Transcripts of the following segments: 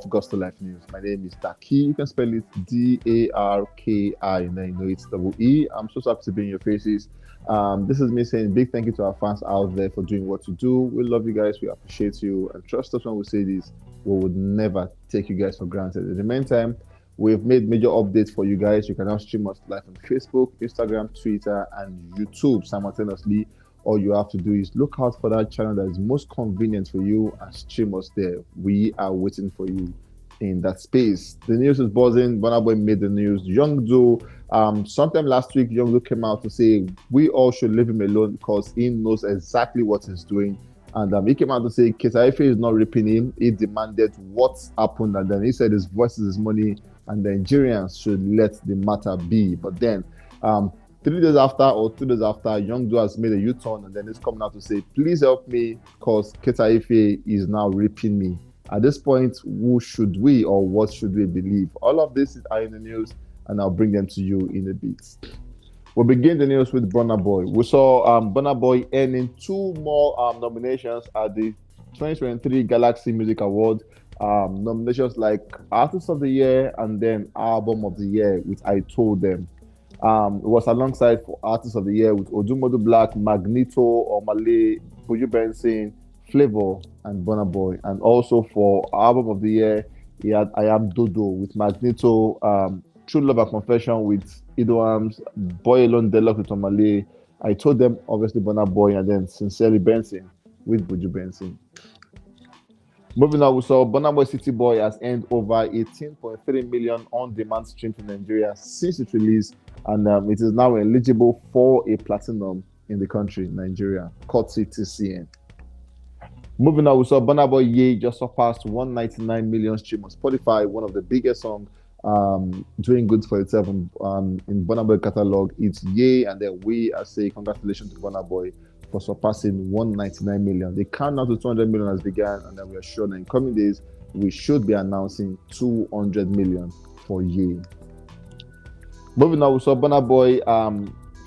Gospel Life News. My name is Daki. You can spell it Darki, and then you know it's double E. I'm so happy to be in your faces. This is me saying big thank you to our fans out there for doing what you do. We love you guys. We appreciate you. And trust us when we say this, we would never take you guys for granted. In the meantime, we've made major updates for you guys. You can now stream us live on Facebook, Instagram, Twitter, and YouTube simultaneously. All you have to do is look out for that channel that is most convenient for you and stream us there. We are waiting for you in that space. The news is buzzing. Burna Boy made the news. Youngdo, sometime last week, Youngdo came out to say we all should leave him alone because he knows exactly what he's doing. And he came out to say Carterefe is not ripping him. He demanded what happened, and then he said his voice is his money, and the Nigerians should let the matter be. But then, 3 days after or 2 days after, Youngdo has made a U-turn, and then he's coming out to say, please help me because Carterefe is now ripping me. At this point, who should we or what should we believe? All of this are in the news, and I'll bring them to you in a bit. We'll begin the news with Burna Boy. We saw Burna Boy earning two more nominations at the 2023 Galaxy Music Award. Nominations like Artist of the Year and then Album of the Year with I Told Them. It was alongside for Artist of the Year with Odumodu Black, Magneto, Omale, Buju Benson, Flavor, and Burna Boy. And also for Album of the Year, he had I Am Dodo with Magneto, True Love and Confession with Ido Arms, Boy Alone Deluxe with Omale. I Told Them, obviously, Burna Boy, and then Sincerely Benson with Buju Benson. Moving on, we saw Burna Boy City Boy has earned over 18.3 million on-demand streams in Nigeria since its release, and it is now eligible for a platinum in the country, Nigeria, courtesy TCN. Moving on, we saw Burna Boy Ye just surpassed 199 million streams on Spotify, one of the biggest songs, doing good for itself in Burna Boy catalog. It's Ye, and then we are saying congratulations to Burna Boy for surpassing 199 million. The countdown to 200 million has begun, and then we are sure that in coming days we should be announcing 200 million for Ye. Moving on, we saw Burna Boy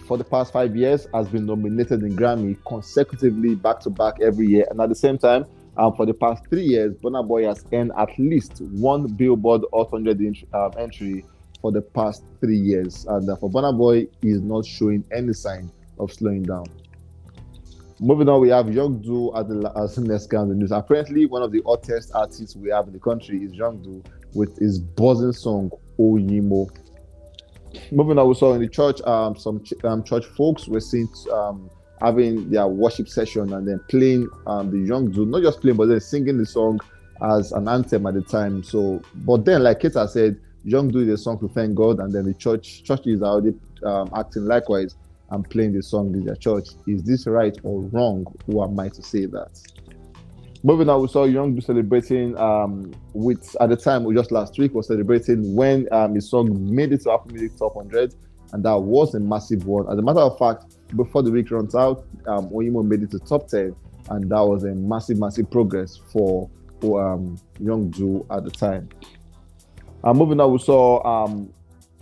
for the past 5 years has been nominated in Grammy consecutively back to back every year, and at the same time, for the past 3 years, Burna Boy has earned at least one Billboard Hot 100 entry for the past 3 years, and for Burna Boy, he is not showing any sign of slowing down. Moving on, we have Youngdo as the next guy on the news. Apparently, one of the hottest artists we have in the country is Youngdo with his buzzing song Oyimo. Moving on, we saw in the church, some church folks were seen having their worship session and then playing the Youngdo, not just playing, but then singing the song as an anthem at the time. So, but then, like Keta said, Youngdo is a song to thank God, and then the churches are already acting likewise and playing the song in their church. Is this right or wrong? Who am I to say that? Moving on, we saw Youngdo celebrating with, at the time, just last week, was celebrating when his song made it to Afro Music Top 100, and that was a massive one. As a matter of fact, before the week runs out, Oyimo made it to top 10, and that was a massive, massive progress for Youngdo at the time. Moving on, we saw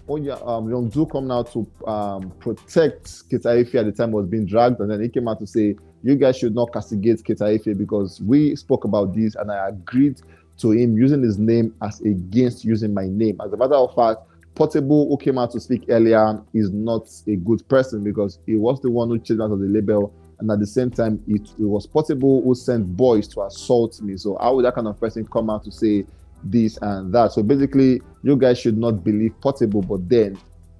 Youngdo coming out to protect Carterefe at the time was being dragged, and then he came out to say, you guys should not castigate Carterefe because we spoke about this and I agreed to him using his name as against using my name. As a matter of fact, Portable, who came out to speak earlier, is not a good person because he was the one who changed out of the label, and at the same time, it was Portable who sent boys to assault me. So how would that kind of person come out to say this and that? So basically, you guys should not believe Portable, but then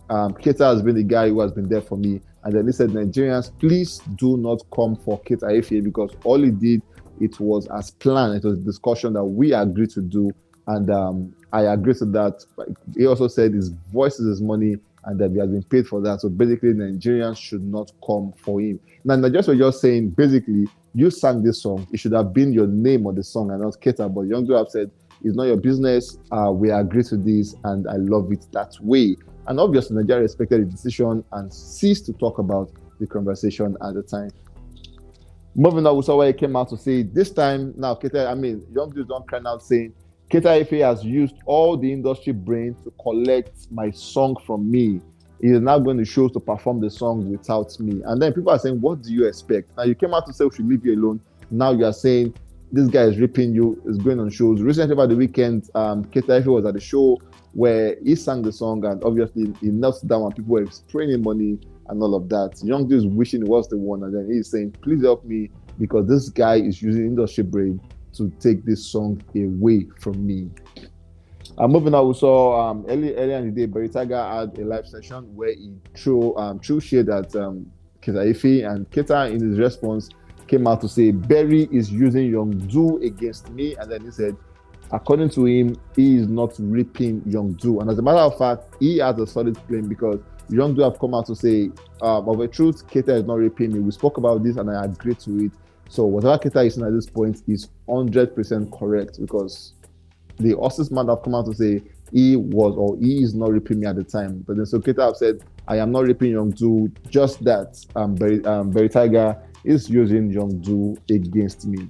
Keta has been the guy who has been there for me. And then he said, Nigerians, please do not come for Carterefe because all he did, it was as planned. It was a discussion that we agreed to do, and I agree to that. He also said his voice is his money, and that he has been paid for that. So basically, Nigerians should not come for him. Now, Nigerians were just saying, basically, you sang this song. It should have been your name on the song and not Keta. But Youngdo have said, it's not your business. We agree to this, and I love it that way. And obviously, Nigeria respected the decision and ceased to talk about the conversation at the time. Moving on, we saw where he came out to say, this time, now, Youngdo don't cry out saying, Carterefe has used all the industry brain to collect my song from me. He is now going to shows to perform the song without me. And then people are saying, what do you expect? Now, you came out to say we should leave you alone. Now you are saying This guy is ripping you, is going on shows. Recently over the weekend, Carterefe was at the show where he sang the song, and obviously he knelt down and people were spraying him money and all of that. Young dude is wishing he was the one, and then he's saying, please help me because this guy is using industry brain to take this song away from me. Moving on, we saw earlier in the day, Barry Tiger had a live session where he threw shade at Carterefe, and Keta in his response came out to say Berry is using Young Do against me, and then he said, according to him, he is not ripping Young Do, and as a matter of fact, he has a solid claim because Young Do have come out to say, of a truth, Keta is not ripping me. We spoke about this, and I agree to it. So whatever Keta is saying at this point is 100% correct because the Horses man have come out to say he is not ripping me at the time. But then so Keta have said, I am not ripping Young Do, just that Barry Tiger is using Young Do against me.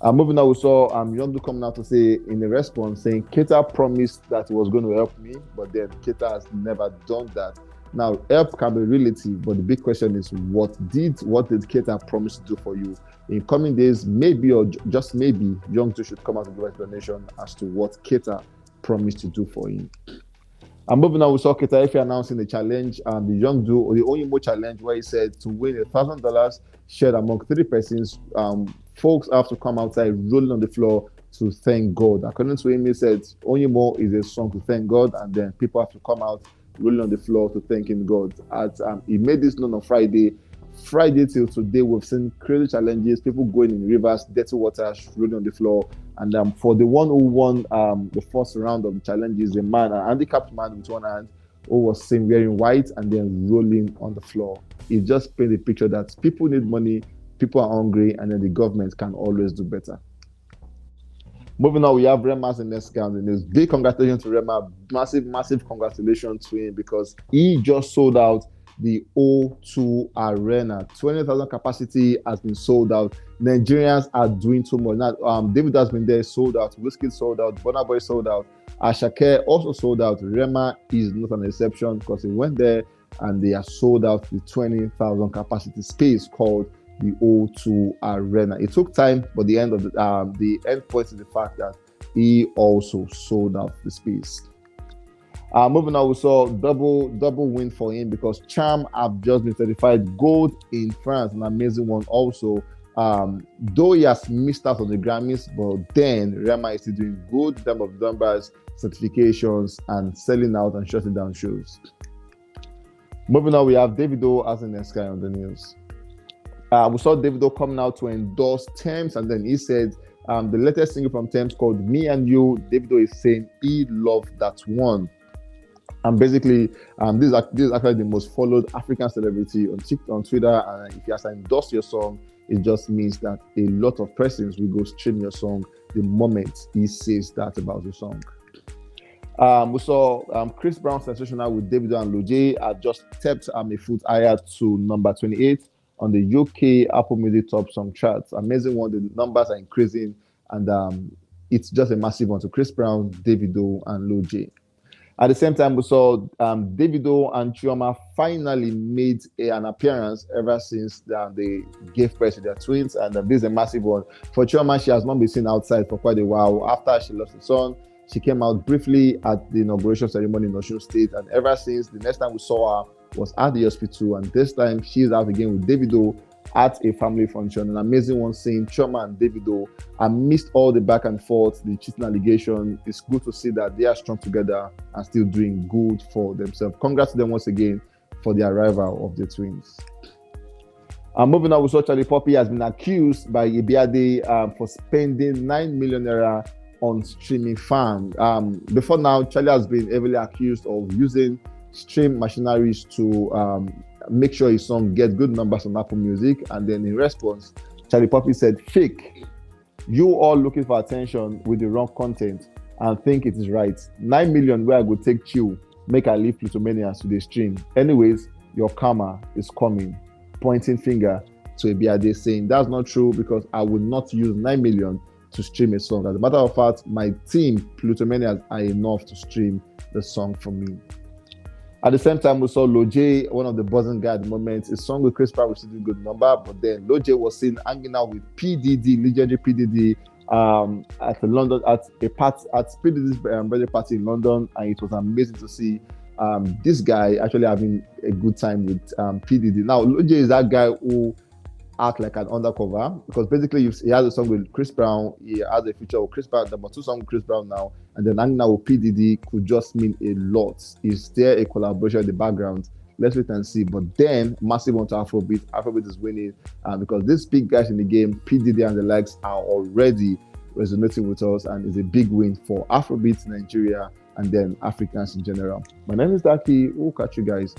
Moving on, we saw Young Do coming out to say in a response saying Keta promised that he was going to help me, but then Keta has never done that. Now, help can be relative, but the big question is what did Keta promise to do for you? In coming days, maybe or just maybe, Young Do should come out and give an explanation as to what Keta promised to do for him. Moving on, we saw Carterefe announcing the challenge, the Young Do, the Oyinbo challenge, where he said to win $1,000 shared among 3 persons, folks have to come outside rolling on the floor to thank God. According to him, he said Oyinbo is a song to thank God, and then people have to come out rolling on the floor to thanking God. He made this known on Friday. Friday till today, we've seen crazy challenges, people going in rivers, dirty water, rolling on the floor. And for the one who won the first round of the challenges, a man, an handicapped man with one hand, who was seen wearing white and then rolling on the floor. It just painted the picture that people need money, people are hungry, and then the government can always do better. Moving on, we have Rema's in next count. And there's big congratulations to Rema. Massive congratulations to him because he just sold out the O2 Arena. 20,000 capacity has been sold out. Nigerians are doing too much. Now, David has been there, sold out. Whiskey sold out. Burna Boy sold out. Ashake also sold out. Rema is not an exception because he went there and they are sold out the 20,000 capacity space called the O2 Arena. It took time, but the end point is the fact that he also sold out the space. Moving on, we saw double win for him because Charm have just been certified gold in France, an amazing one also. Though he has missed out on the Grammys, but then Rema is still doing good in terms of numbers, certifications, and selling out and shutting down shows. Moving on, we have DAVIDO as the next guy on the news. We saw DAVIDO coming out to endorse Thames, and then he said the latest single from Thames called Me and You, DAVIDO is saying he loved that one. And basically, this is actually the most followed African celebrity on Twitter. And if he has endorsed your song, it just means that a lot of persons will go stream your song the moment he says that about the song. We saw Chris Brown sensational with DAVIDO and Lojay had just stepped a foot higher to number 28 on the UK Apple Music Top Song charts. Amazing one. The numbers are increasing, and it's just a massive one to Chris Brown, DAVIDO, and Lojay. At the same time, we saw DAVIDO and Chioma finally made an appearance ever since they gave birth to their twins, and this is a massive one. For Chioma, she has not been seen outside for quite a while. After she lost her son, she came out briefly at the inauguration ceremony in Osun State, and ever since, the next time we saw her was at the hospital, and this time she's out again with DAVIDO at a family function. An amazing one seeing Chioma and DAVIDO amidst all the back and forth, the cheating allegation. It's good to see that they are strong together and still doing good for themselves. Congrats to them once again for the arrival of the twins. Moving on, we saw Charlie Poppy has been accused by Ibiade for spending 9 million naira on streaming fan. Before now, Charlie has been heavily accused of using stream machineries to make sure his song gets good numbers on Apple Music, and then in response, Charlie Poppy said, "Fake, you all looking for attention with the wrong content and think it is right. 9 million where I go take chill, make I leave Plutomanians to the stream. Anyways, your karma is coming." Pointing finger to Ibiade, saying that's not true because I would not use 9 million to stream a song. As a matter of fact, my team Plutomanians are enough to stream the song for me. At the same time, we saw Loj, one of the buzzing guy at the moment. His song with Chris Brown received a good number, but then Loj was seen hanging out with PDD, legendary PDD, at the London at a party at PDD's birthday party in London, and it was amazing to see this guy actually having a good time with PDD. Now, Loj is that guy who act like an undercover, because basically he has a song with Chris Brown, he has a feature with Chris Brown, number two song with Chris Brown now, and then hanging out with PDD could just mean a lot. Is there a collaboration in the background? Let's wait and see. But then massive onto Afrobeat. Afrobeat is winning because these big guys in the game, PDD and the likes, are already resonating with us, and is a big win for Afrobeat Nigeria and then Africans in general. My name is Daki. We'll catch you guys